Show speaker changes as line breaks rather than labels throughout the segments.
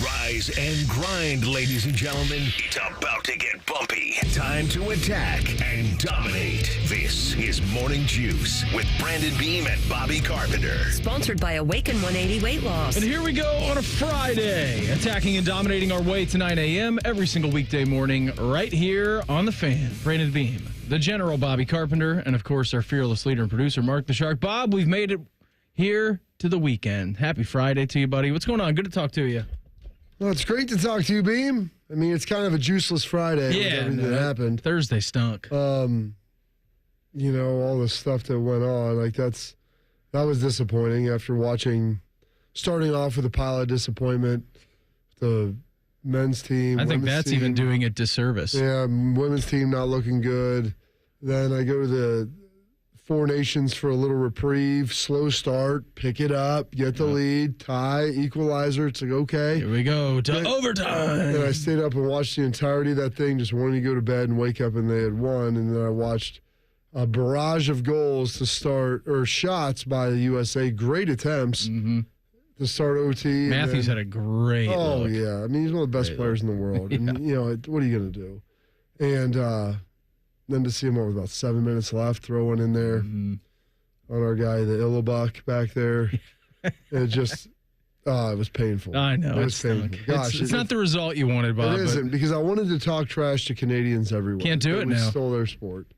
Rise and grind, ladies and gentlemen. It's about to get bumpy. Time to attack and dominate. This is Morning Juice with Brandon Beam and Bobby Carpenter.
Sponsored by Awaken 180 Weight Loss.
And here we go on a Friday, attacking and dominating our way to 9 a.m. every single weekday morning right here on The Fan. Brandon Beam, the General Bobby Carpenter, and of course our fearless leader and producer Mark the Shark. Bob, we've made it here to the weekend. Happy Friday to you, buddy. What's going on? Good to talk to you.
Well, it's great to talk to you, Beam. I mean, it's kind of a juiceless Friday with everything that happened.
Thursday stunk.
You know, all the stuff that went on, that was disappointing after starting off with a pile of disappointment. The men's team.
I think that's even doing it disservice.
Yeah, women's team not looking good. Then I go to the Four Nations for a little reprieve, slow start, pick it up, get the lead, tie, equalizer. It's like, okay.
Here we go to overtime.
And I stayed up and watched the entirety of that thing, just wanting to go to bed and wake up and they had won. And then I watched a barrage of goals to start, or shots by the USA, great attempts to start OT.
Matthews had a great look.
Yeah. I mean, he's one of the best players in the world.
Yeah.
And, you know, what are you going to do? And then to see him with about 7 minutes left, throw one in there on our guy, the Illabuck back there. It just, it was painful.
I know.
It was painful. Gosh,
it's not the result you wanted, Bob.
It isn't, because I wanted to talk trash to Canadians everywhere.
Can't do it
we
now.
Stole their sport.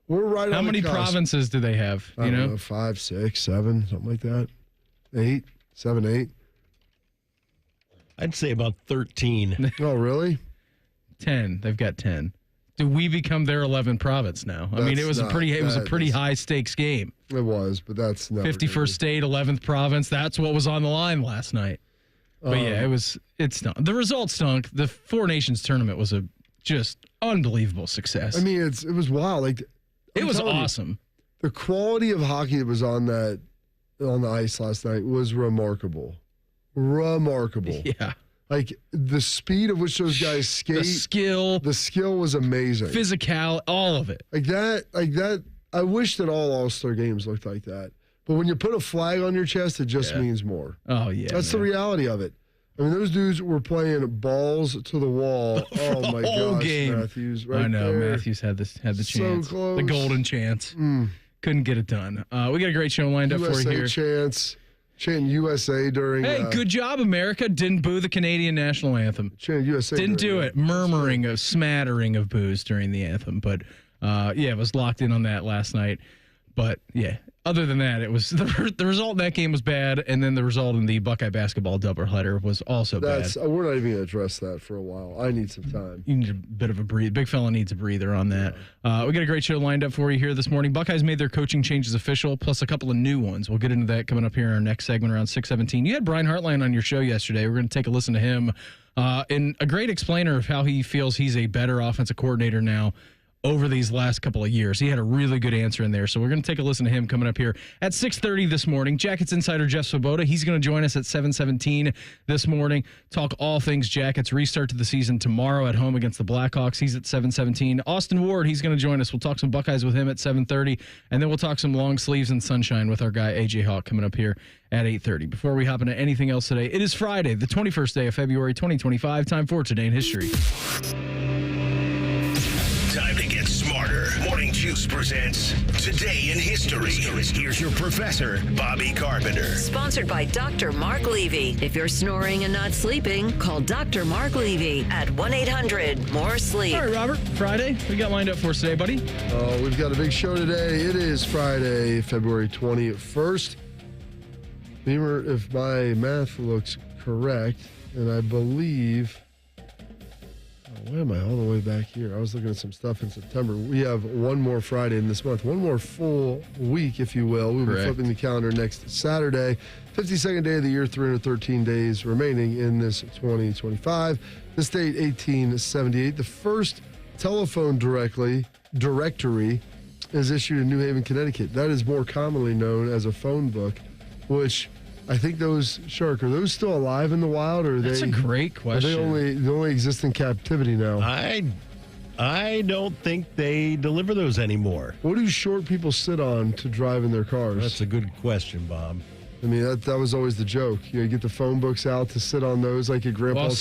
We're right
How
on
many
the cusp.
provinces do they have?
I don't know, 5, 6, 7, something like that. 8, 7, 8.
I'd say about 13.
Oh, really?
10. They've got 10. Do we become their 11th province now? I mean, it was a pretty high stakes game.
It was, but that's never
51st state, 11th province. That's what was on the line last night. But yeah, it stunk. The result stunk. The Four Nations tournament was a just unbelievable success.
I mean, it was wild.
It was awesome.
The quality of hockey that was on the ice last night was remarkable. Remarkable.
Yeah.
Like, the speed of which those guys skate.
The
skill was amazing.
Physical, all of it.
Like that, I wish that all All-Star games looked like that. But when you put a flag on your chest, it just means more.
Oh, yeah.
That's the reality of it. I mean, those dudes were playing balls to the wall. Oh, my gosh,
game.
Matthews, right
I know,
there.
Matthews had the
So
chance.
close.
The golden chance. Couldn't get it done. We got a great show lined up for you here.
chance. Chanting USA during...
Hey, good job, America. Didn't boo the Canadian national anthem.
Chanting USA
Didn't do
during
it. Murmuring, a smattering of boos during the anthem. But, it was locked in on that last night. But, yeah, other than that, it was the result in that game was bad, and then the result in the Buckeye basketball doubleheader was also bad.
We're not even going to address that for a while. I need some time.
You need a bit of a breathe. Big fella needs a breather on that. We got a great show lined up for you here this morning. Buckeyes made their coaching changes official, plus a couple of new ones. We'll get into that coming up here in our next segment around 6:17. You had Brian Hartline on your show yesterday. We're going to take a listen to him, and a great explainer of how he feels he's a better offensive coordinator now over these last couple of years. He had a really good answer in there. So we're going to take a listen to him coming up here at 6:30 this morning. Jackets insider Jeff Svoboda, he's going to join us at 7:17 this morning. Talk all things Jackets. Restart to the season tomorrow at home against the Blackhawks. He's at 7:17. Austin Ward, he's going to join us. We'll talk some Buckeyes with him at 7:30. And then we'll talk some long sleeves and sunshine with our guy AJ Hawk coming up here at 8:30. Before we hop into anything else today, it is Friday, the 21st day of February 2025. Time for Today in History.
Time to get smarter. Morning Juice presents Today in History. Here's your professor, Bobby Carpenter.
Sponsored by Dr. Mark Levy. If you're snoring and not sleeping, call Dr. Mark Levy at 1-800-MORE-SLEEP.
All right, Robert, Friday. We got lined up for us today, buddy.
We've got a big show today. It is Friday, February 21st. Beamer, if my math looks correct, and I believe... Why am I all the way back here? I was looking at some stuff in September. We have one more Friday in this month, one more full week, if you will. We'll be flipping the calendar next Saturday. 52nd day of the year, 313 days remaining in this 2025. This date, 1878. The first telephone directory is issued in New Haven, Connecticut. That is more commonly known as a phone book, which... I think those, Shark, are those still alive in the wild, or are
That's a great question.
They only exist in captivity now?
I don't think they deliver those anymore.
What do short people sit on to drive in their cars?
That's a good question, Bob.
I mean, that was always the joke. You get the phone books out to sit on those like your grandpa's